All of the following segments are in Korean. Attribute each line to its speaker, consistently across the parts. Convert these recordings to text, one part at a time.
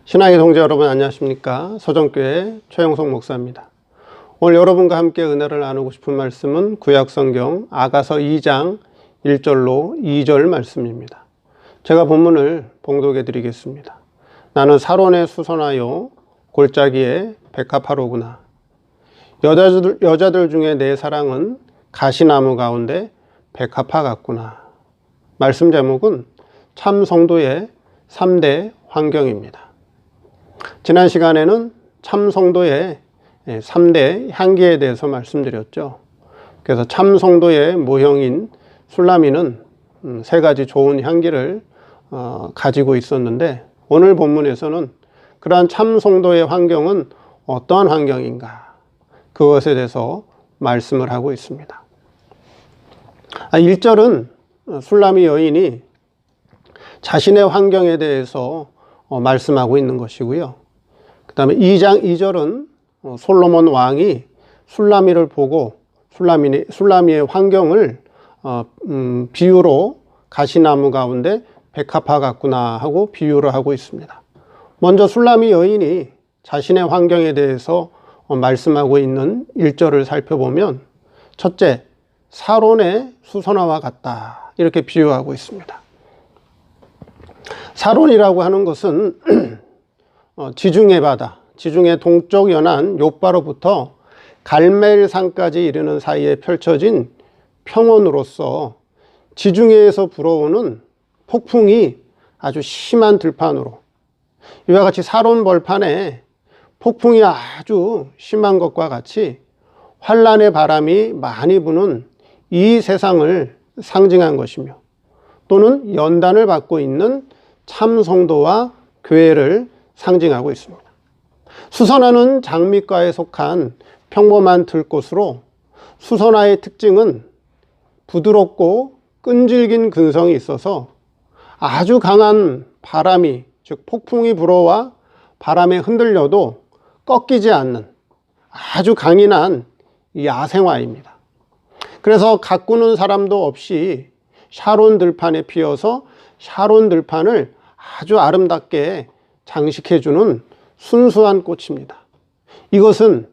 Speaker 1: 신앙의 동지 여러분 안녕하십니까? 서정교회 최영석 목사입니다. 오늘 여러분과 함께 은혜를 나누고 싶은 말씀은 구약성경 아가서 2장 1절로 2절 말씀입니다. 제가 본문을 봉독해 드리겠습니다. 나는 사론에 수선하여 골짜기에 백합화로구나. 여자들 중에 내 사랑은 가시나무 가운데 백합화 같구나. 말씀 제목은 참 성도의 3대 환경입니다. 지난 시간에는 참 성도의 3대 향기에 대해서 말씀드렸죠. 그래서 참 성도의 모형인 술라미는 3가지 좋은 향기를 가지고 있었는데, 오늘 본문에서는 그러한 참 성도의 환경은 어떠한 환경인가, 그것에 대해서 말씀을 하고 있습니다. 1절은 술라미 여인이 자신의 환경에 대해서 말씀하고 있는 것이고요. 그 다음에 2장 2절은 솔로몬 왕이 술라미를 보고 술라미의 환경을 비유로 가시나무 가운데 백합화 같구나 하고 비유를 하고 있습니다. 먼저 술라미 여인이 자신의 환경에 대해서 말씀하고 있는 1절을 살펴보면, 첫째, 사론의 수선화와 같다, 이렇게 비유하고 있습니다. 사론이라고 하는 것은 지중해 바다, 지중해 동쪽 연안 요바로부터 갈멜산까지 이르는 사이에 펼쳐진 평원으로서 지중해에서 불어오는 폭풍이 아주 심한 들판으로, 이와 같이 사론 벌판에 폭풍이 아주 심한 것과 같이 환란의 바람이 많이 부는 이 세상을 상징한 것이며, 또는 연단을 받고 있는 참 성도와 교회를 상징하고 있습니다. 수선화는 장미과에 속한 평범한 들꽃으로, 수선화의 특징은 부드럽고 끈질긴 근성이 있어서 아주 강한 바람이, 즉 폭풍이 불어와 바람에 흔들려도 꺾이지 않는 아주 강인한 야생화입니다. 그래서 가꾸는 사람도 없이 샤론 들판에 피어서 샤론 들판을 아주 아름답게 장식해주는 순수한 꽃입니다. 이것은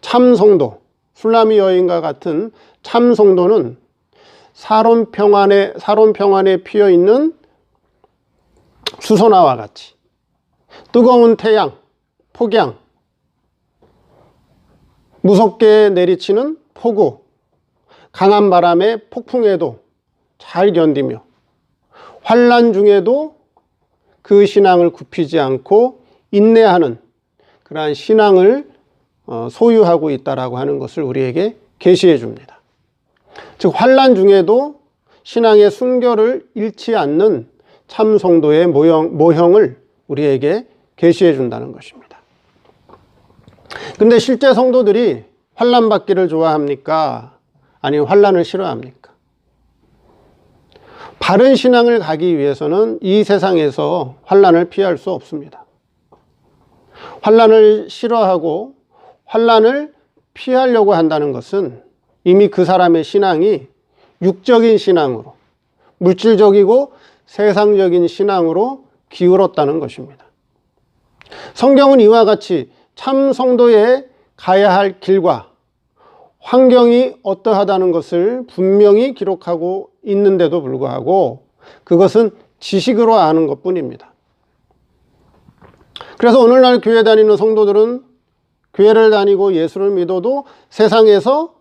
Speaker 1: 참 성도, 술라미 여인과 같은 참 성도는 사론 평안에 피어 있는 수선화와 같이 뜨거운 태양, 폭양, 무섭게 내리치는 폭우, 강한 바람의 폭풍에도 잘 견디며 환난 중에도 그 신앙을 굽히지 않고 인내하는 그러한 신앙을 소유하고 있다라고 하는 것을 우리에게 계시해 줍니다. 즉 환난 중에도 신앙의 순결을 잃지 않는 참 성도의 모형을 우리에게 계시해 준다는 것입니다. 근데 실제 성도들이 환난 받기를 좋아합니까? 아니면 환난을 싫어합니까? 바른 신앙을 가기 위해서는 이 세상에서 환난을 피할 수 없습니다. 환난을 싫어하고 환난을 피하려고 한다는 것은 이미 그 사람의 신앙이 육적인 신앙으로, 물질적이고 세상적인 신앙으로 기울었다는 것입니다. 성경은 이와 같이 참 성도의 가야 할 길과 환경이 어떠하다는 것을 분명히 기록하고 있는데도 불구하고 그것은 지식으로 아는 것뿐입니다. 그래서 오늘날 교회 다니는 성도들은 교회를 다니고 예수를 믿어도 세상에서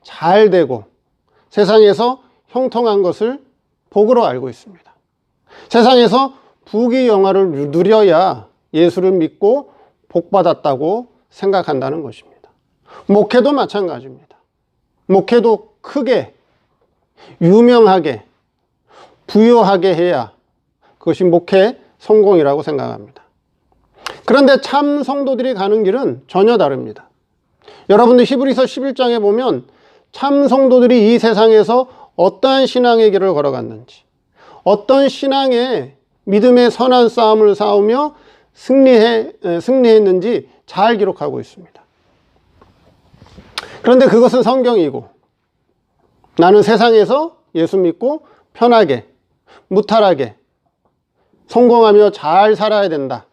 Speaker 1: 잘 되고 세상에서 형통한 것을 복으로 알고 있습니다. 세상에서 부귀 영화를 누려야 예수를 믿고 복받았다고 생각한다는 것입니다. 목회도 마찬가지입니다. 목회도 크게, 유명하게, 부유하게 해야 그것이 목회 성공이라고 생각합니다. 그런데 참 성도들이 가는 길은 전혀 다릅니다. 여러분들 히브리서 11장에 보면 참 성도들이 이 세상에서 어떠한 신앙의 길을 걸어갔는지, 어떤 신앙의 믿음의 선한 싸움을 싸우며 승리했는지 잘 기록하고 있습니다. 그런데 그것은 성경이고, 나는 세상에서 예수 믿고 편하게, 무탈하게, 성공하며 잘 살아야 된다,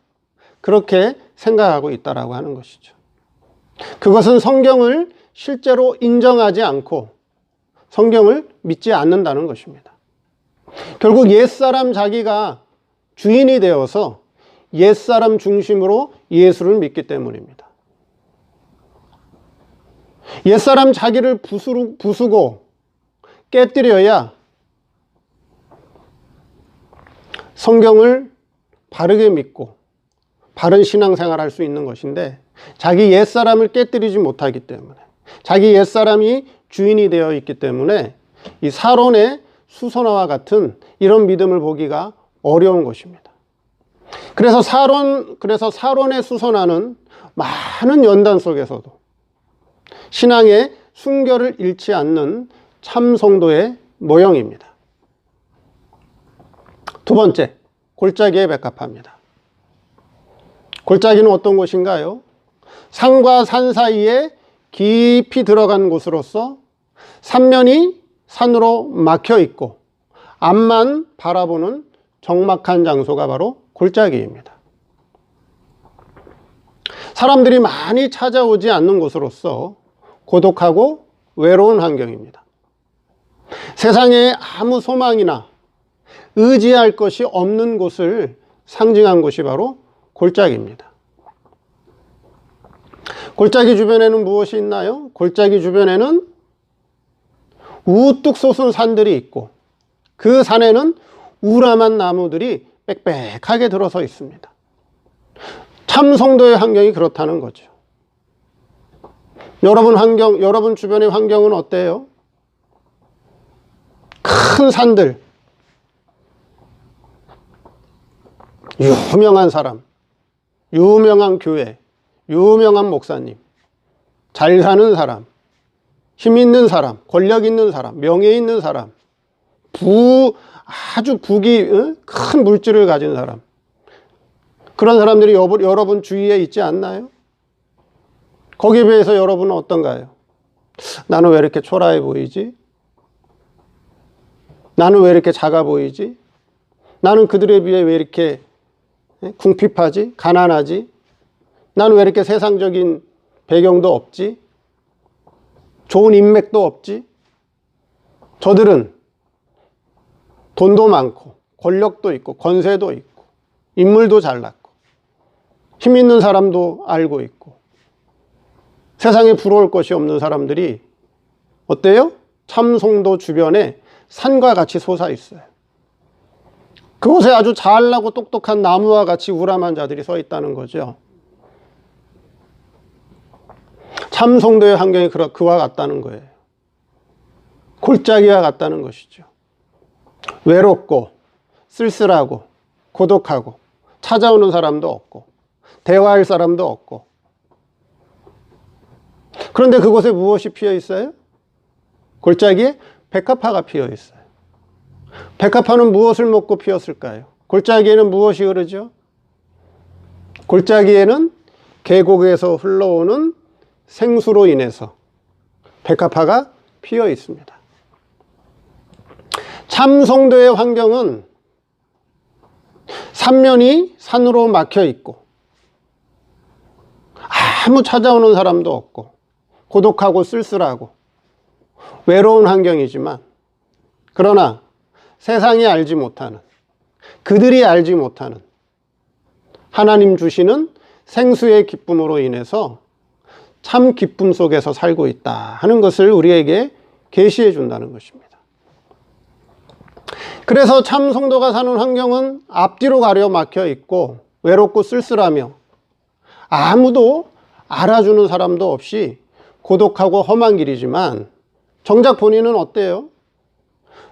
Speaker 1: 그렇게 생각하고 있다라고 하는 것이죠. 그것은 성경을 실제로 인정하지 않고 성경을 믿지 않는다는 것입니다. 결국 옛사람 자기가 주인이 되어서 옛사람 중심으로 예수를 믿기 때문입니다. 옛사람 자기를 부수고 깨뜨려야 성경을 바르게 믿고 바른 신앙생활을 할 수 있는 것인데, 자기 옛사람을 깨뜨리지 못하기 때문에, 자기 옛사람이 주인이 되어 있기 때문에 이 사론의 수선화와 같은 이런 믿음을 보기가 어려운 것입니다. 그래서 사론의 수선화는 많은 연단 속에서도 신앙의 순결을 잃지 않는 참 성도의 모형입니다. 두 번째, 골짜기에 백합화입니다. 골짜기는 어떤 곳인가요? 산과 산 사이에 깊이 들어간 곳으로서 삼면이 산으로 막혀 있고 앞만 바라보는 적막한 장소가 바로 골짜기입니다. 사람들이 많이 찾아오지 않는 곳으로서 고독하고 외로운 환경입니다. 세상에 아무 소망이나 의지할 것이 없는 곳을 상징한 곳이 바로 골짜기입니다. 골짜기 주변에는 무엇이 있나요? 골짜기 주변에는 우뚝 솟은 산들이 있고 그 산에는 우람한 나무들이 빽빽하게 들어서 있습니다. 참 성도의 환경이 그렇다는 거죠. 여러분 주변의 환경은 어때요? 큰 산들, 유명한 사람, 유명한 교회, 유명한 목사님, 잘 사는 사람, 힘 있는 사람, 권력 있는 사람, 명예 있는 사람, 아주 큰 물질을 가진 사람, 그런 사람들이 여러분 주위에 있지 않나요? 거기에 비해서 여러분은 어떤가요? 나는 왜 이렇게 초라해 보이지? 나는 왜 이렇게 작아 보이지? 나는 그들에 비해 왜 이렇게 궁핍하지? 가난하지? 나는 왜 이렇게 세상적인 배경도 없지? 좋은 인맥도 없지? 저들은 돈도 많고 권력도 있고 권세도 있고 인물도 잘났고 힘 있는 사람도 알고 있고 세상에 부러울 것이 없는 사람들이 어때요? 참송도 주변에 산과 같이 솟아 있어요. 그곳에 아주 잘나고 똑똑한 나무와 같이 우람한 자들이 서 있다는 거죠. 참송도의 환경이 그와 같다는 거예요. 골짜기와 같다는 것이죠. 외롭고 쓸쓸하고 고독하고 찾아오는 사람도 없고 대화할 사람도 없고. 그런데 그곳에 무엇이 피어 있어요? 골짜기에 백합화가 피어 있어요. 백합화는 무엇을 먹고 피었을까요? 골짜기에는 무엇이 흐르죠? 골짜기에는 계곡에서 흘러오는 생수로 인해서 백합화가 피어 있습니다. 참송도의 환경은 삼면이 산으로 막혀 있고 아무 찾아오는 사람도 없고 고독하고 쓸쓸하고 외로운 환경이지만, 그러나 세상이 알지 못하는, 그들이 알지 못하는 하나님 주시는 생수의 기쁨으로 인해서 참 기쁨 속에서 살고 있다 하는 것을 우리에게 계시해 준다는 것입니다. 그래서 참 성도가 사는 환경은 앞뒤로 가려 막혀 있고 외롭고 쓸쓸하며 아무도 알아주는 사람도 없이 고독하고 험한 길이지만, 정작 본인은 어때요?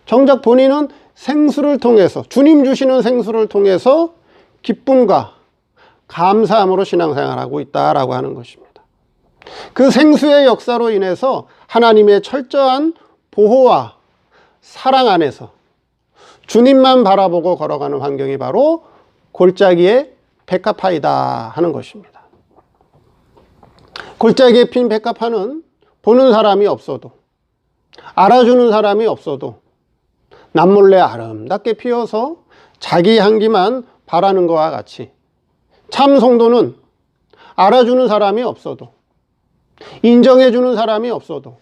Speaker 1: 정작 본인은 생수를 통해서, 주님 주시는 생수를 통해서 기쁨과 감사함으로 신앙생활하고 있다라고 하는 것입니다. 그 생수의 역사로 인해서 하나님의 철저한 보호와 사랑 안에서 주님만 바라보고 걸어가는 환경이 바로 골짜기의 백합화이다 하는 것입니다. 골짜기에 핀 백합화는 보는 사람이 없어도, 알아주는 사람이 없어도 남몰래 아름답게 피어서 자기 향기만 바라는 것과 같이 참 성도는 알아주는 사람이 없어도, 인정해주는 사람이 없어도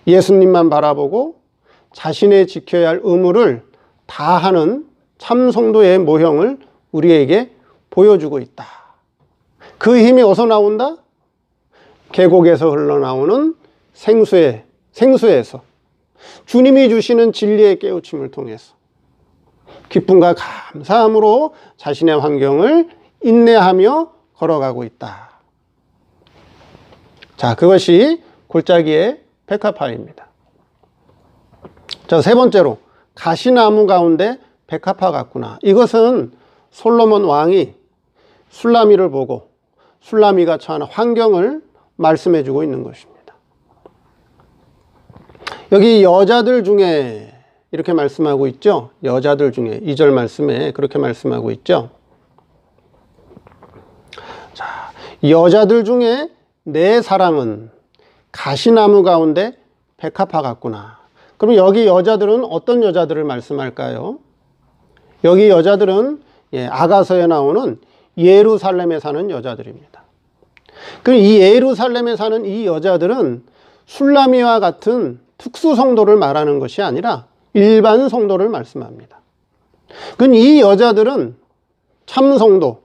Speaker 1: 예수님만 바라보고 자신의 지켜야 할 의무를 다하는 참 성도의 모형을 우리에게 보여주고 있다. 그 힘이 어디서 나온다? 계곡에서 흘러나오는 생수에서 주님이 주시는 진리의 깨우침을 통해서 기쁨과 감사함으로 자신의 환경을 인내하며 걸어가고 있다. 자, 그것이 골짜기의 백합화입니다. 자, 세 번째로 가시나무 가운데 백합화 같구나. 이것은 솔로몬 왕이 술라미를 보고 술라미가 처한 환경을 말씀해 주고 있는 것입니다. 여기 여자들 중에 이렇게 말씀하고 있죠. 여자들 중에 2절 말씀에 그렇게 말씀하고 있죠. 자, 여자들 중에 내 사랑은 가시나무 가운데 백합화 같구나. 그럼 여기 여자들은 어떤 여자들을 말씀할까요? 여기 여자들은 아가서에 나오는 예루살렘에 사는 여자들입니다. 그럼 이 예루살렘에 사는 이 여자들은 술라미와 같은 특수 성도를 말하는 것이 아니라 일반 성도를 말씀합니다. 그럼 이 여자들은 참 성도,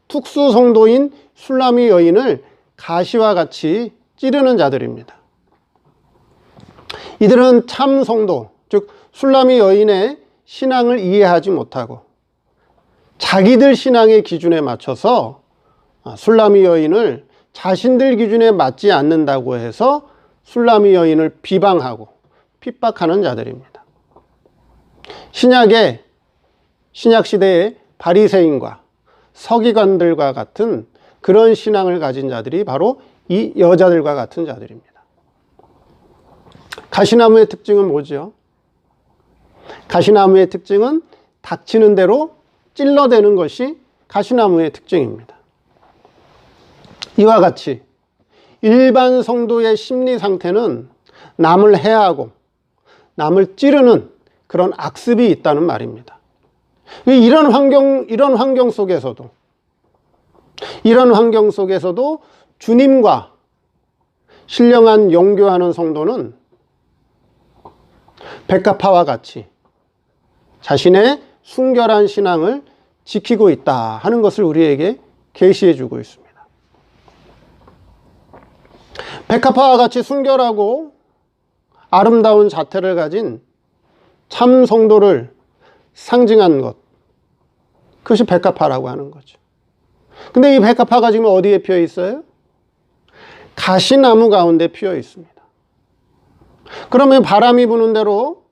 Speaker 1: 특수 성도인 술라미 여인을 가시와 같이 찌르는 자들입니다. 이들은 참 성도, 즉 술라미 여인의 신앙을 이해하지 못하고 자기들 신앙의 기준에 맞춰서 술라미 여인을 자신들 기준에 맞지 않는다고 해서 술라미 여인을 비방하고 핍박하는 자들입니다. 신약시대의 바리새인과 서기관들과 같은 그런 신앙을 가진 자들이 바로 이 여자들과 같은 자들입니다. 가시나무의 특징은 뭐죠? 가시나무의 특징은 닥치는 대로 찔러대는 것이 가시나무의 특징입니다. 이와 같이 일반 성도의 심리 상태는 남을 해하고 남을 찌르는 그런 악습이 있다는 말입니다. 이런 환경 속에서도 주님과 신령한 영교하는 성도는 백합화와 같이 자신의 순결한 신앙을 지키고 있다 하는 것을 우리에게 계시해 주고 있습니다. 백합화와 같이 순결하고 아름다운 자태를 가진 참 성도를 상징한 것, 그것이 백합화라고 하는 거죠. 근데 이 백합화가 지금 어디에 피어 있어요? 가시나무 가운데 피어 있습니다. 그러면 바람이 부는 대로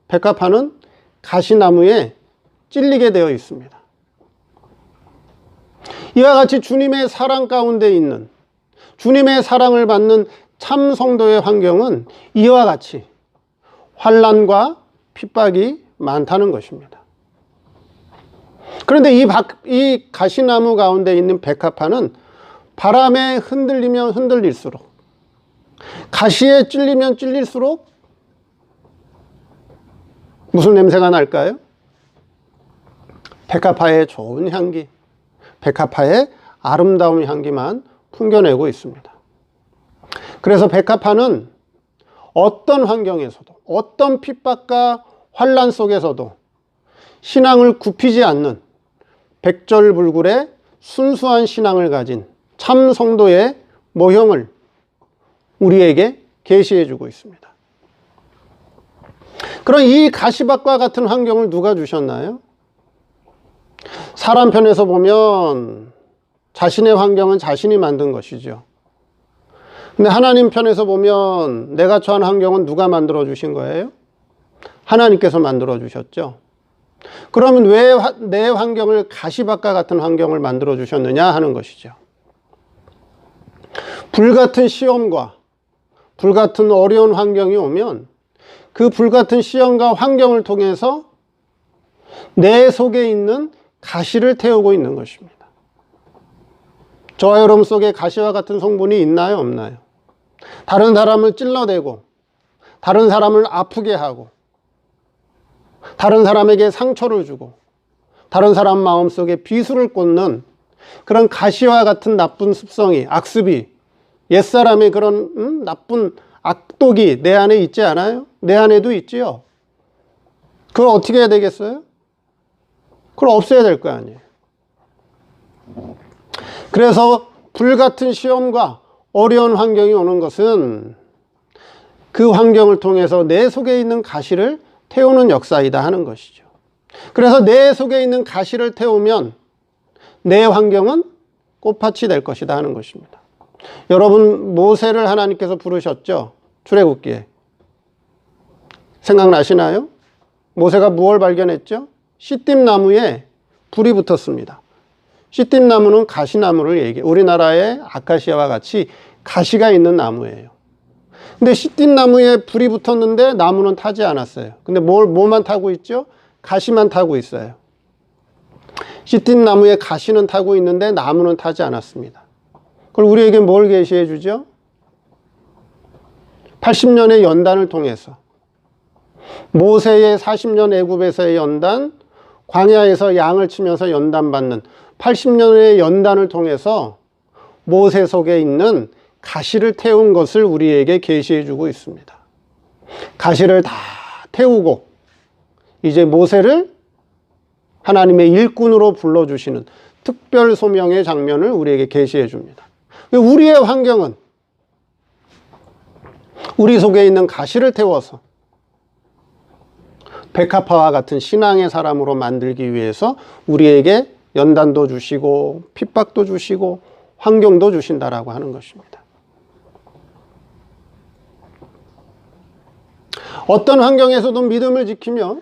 Speaker 1: 백합화는 가시나무에 찔리게 되어 있습니다. 이와 같이 주님의 사랑 가운데 있는, 주님의 사랑을 받는 참 성도의 환경은 이와 같이 환난과 핍박이 많다는 것입니다. 그런데 이 가시나무 가운데 있는 백합화는 바람에 흔들리면 흔들릴수록, 가시에 찔리면 찔릴수록 무슨 냄새가 날까요? 백합화의 좋은 향기, 백합화의 아름다운 향기만 풍겨내고 있습니다. 그래서 백합화는 어떤 환경에서도, 어떤 핍박과 환난 속에서도 신앙을 굽히지 않는 백절불굴의 순수한 신앙을 가진 참 성도의 모형을 우리에게 계시해 주고 있습니다. 그럼 이 가시밭과 같은 환경을 누가 주셨나요? 사람 편에서 보면 자신의 환경은 자신이 만든 것이죠. 근데 하나님 편에서 보면 내가 처한 환경은 누가 만들어 주신 거예요? 하나님께서 만들어 주셨죠. 그러면 왜 내 환경을 가시밭과 같은 환경을 만들어 주셨느냐 하는 것이죠. 불같은 시험과 불같은 어려운 환경이 오면 그 불같은 시험과 환경을 통해서 내 속에 있는 가시를 태우고 있는 것입니다. 저와 여러분 속에 가시와 같은 성분이 있나요, 없나요? 다른 사람을 찔러대고, 다른 사람을 아프게 하고, 다른 사람에게 상처를 주고, 다른 사람 마음속에 비수를 꽂는 그런 가시와 같은 나쁜 습성이, 악습이, 옛사람의 그런 나쁜 악독이 내 안에 있지 않아요? 내 안에도 있지요. 그걸 어떻게 해야 되겠어요? 그걸 없애야 될 거 아니에요. 그래서 불같은 시험과 어려운 환경이 오는 것은 그 환경을 통해서 내 속에 있는 가시를 태우는 역사이다 하는 것이죠. 그래서 내 속에 있는 가시를 태우면 내 환경은 꽃밭이 될 것이다 하는 것입니다. 여러분, 모세를 하나님께서 부르셨죠? 출애굽기에. 생각나시나요? 모세가 무엇을 발견했죠? 시띠나무에 불이 붙었습니다. 시띠나무는 가시나무를 얘기해요. 우리나라의 아카시아와 같이 가시가 있는 나무예요. 근데 시띠나무에 불이 붙었는데 나무는 타지 않았어요. 근데 뭐만 타고 있죠? 가시만 타고 있어요. 시띠나무에 가시는 타고 있는데 나무는 타지 않았습니다. 그걸 우리에게 뭘 계시해 주죠? 80년의 연단을 통해서 모세의 40년 애굽에서의 연단, 광야에서 양을 치면서 연단받는 80년의 연단을 통해서 모세 속에 있는 가시를 태운 것을 우리에게 계시해 주고 있습니다. 가시를 다 태우고 이제 모세를 하나님의 일꾼으로 불러주시는 특별 소명의 장면을 우리에게 계시해 줍니다. 우리의 환경은 우리 속에 있는 가시를 태워서 백합화와 같은 신앙의 사람으로 만들기 위해서 우리에게 연단도 주시고 핍박도 주시고 환경도 주신다라고 하는 것입니다. 어떤 환경에서도 믿음을 지키며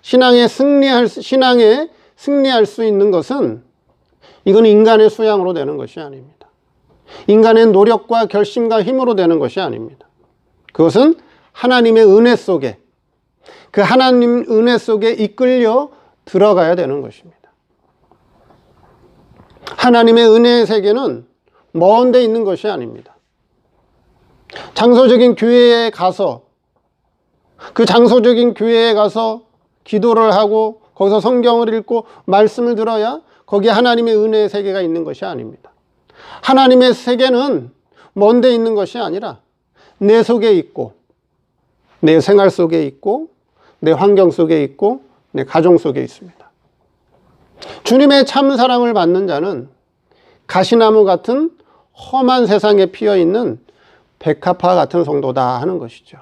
Speaker 1: 신앙에 승리할 수 있는 것은 이건 인간의 수양으로 되는 것이 아닙니다. 인간의 노력과 결심과 힘으로 되는 것이 아닙니다. 그것은 하나님의 은혜 속에, 그 하나님 은혜 속에 이끌려 들어가야 되는 것입니다. 하나님의 은혜의 세계는 먼 데 있는 것이 아닙니다. 장소적인 교회에 가서 그 장소적인 교회에 가서 기도를 하고 거기서 성경을 읽고 말씀을 들어야 거기에 하나님의 은혜의 세계가 있는 것이 아닙니다. 하나님의 세계는 먼 데 있는 것이 아니라 내 속에 있고 내 생활 속에 있고 내 환경 속에 있고 내 가정 속에 있습니다. 주님의 참 사랑을 받는 자는 가시나무 같은 험한 세상에 피어있는 백합화 같은 성도다 하는 것이죠.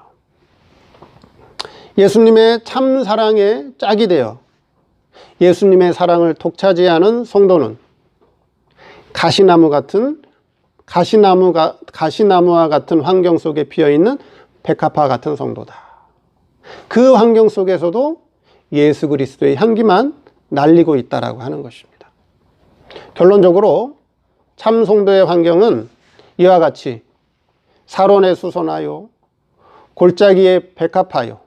Speaker 1: 예수님의 참 사랑에 짝이 되어 예수님의 사랑을 독차지하는 성도는 가시나무와 같은 환경 속에 피어있는 백합화 같은 성도다. 그 환경 속에서도 예수 그리스도의 향기만 날리고 있다라고 하는 것입니다. 결론적으로 참 성도의 환경은 이와 같이 사론에 수선하여 골짜기에 백합화요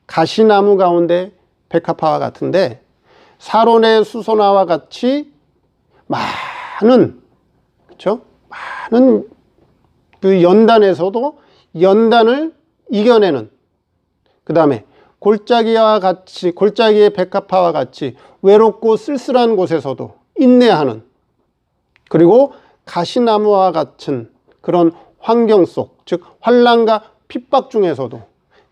Speaker 1: 가시나무 가운데 백합화와 같은데 사론의 수선화와 같이 많은 그 연단에서도 연단을 이겨내는, 그 다음에 골짜기의 백합화와 같이 외롭고 쓸쓸한 곳에서도 인내하는, 그리고 가시나무와 같은 그런 환경 속, 즉 환난과 핍박 중에서도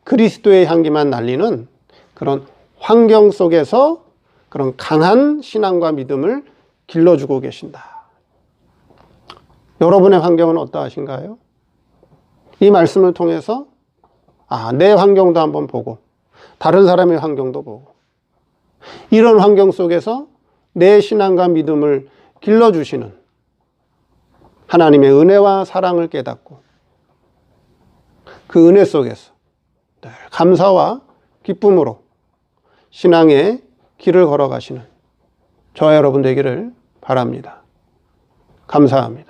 Speaker 1: 그리스도의 향기만 날리는 그런 환경 속에서 그런 강한 신앙과 믿음을 길러주고 계신다. 여러분의 환경은 어떠하신가요? 이 말씀을 통해서 내 환경도 한번 보고 다른 사람의 환경도 보고 이런 환경 속에서 내 신앙과 믿음을 길러주시는 하나님의 은혜와 사랑을 깨닫고 그 은혜 속에서 늘 감사와 기쁨으로 신앙의 길을 걸어가시는 저와 여러분 되기를 바랍니다. 감사합니다.